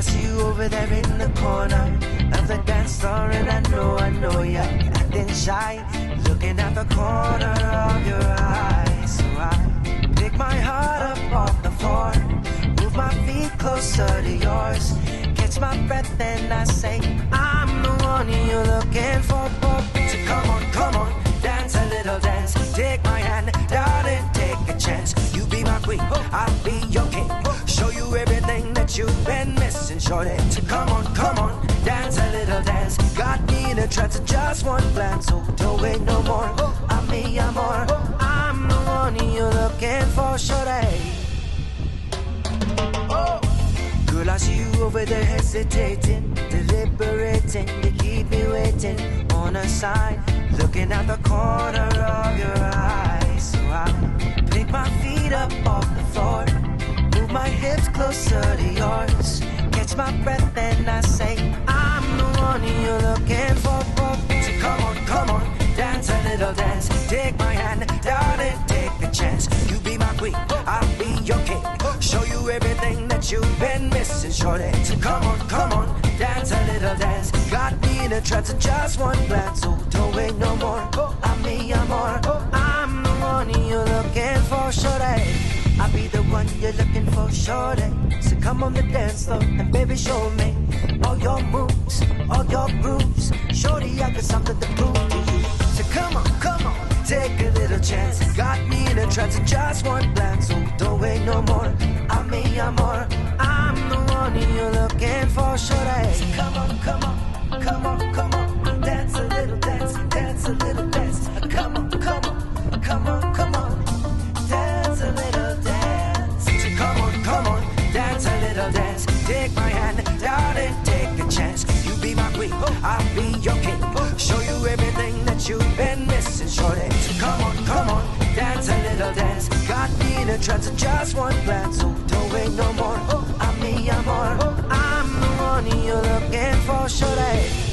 see you over there in the corner of the dance floor, and I know you're acting shy, looking at the corner of your eye. So I pick my heart up off the floor, move my feet closer to yours, catch my breath and I say, I'm the one you're looking for. So come on, dance a little dance. Take my hand, darling, take a chance. You be my queen, I'll be your king. Show you everything that you've been missing, shorty. So come on, dance a little dance. Got me in a trance of just one glance. So don't wait no more, I'm me, I'm more. I'm the one you're looking for, shorty. Girl, I see you over there hesitating, deliberating. You keep me waiting on the side, looking at the corner of your eye. So I pick my feet up off the floor, move my hips closer to yours, catch my breath and I say, I'm the one you're looking for. So come on, dance a little dance. Take my hand, darling, take a chance. You be my queen, I'll be your king. Show you everything that you've been missing, shorty. So come on, dance a little dance. Got me in a trance of just one glance. So don't wait no more, I'm me, I'm more. I'm the one you're looking for, shorty. I'll be the one you're looking for, shorty. So come on the dance floor and baby show me all your moves, all your grooves. Shorty, I got something to prove to you. So come on, take a little chance. Got me in a trance of just one glance. So don't wait no more, I'm me, I'm more. I'm the one you're looking for, shorty. So come on, dance a little dance, dance a little dance. Come on, dance a little dance. So come on, dance a little dance. Take my hand, darling, take a chance. You be my queen, I'll be your king. Show you everything that you've been missing, shorty. So come on, dance a little dance. Got me in a trance of just one glance. So don't wait no more, I'm me, I'm more. I'm the one you're looking for, shorty.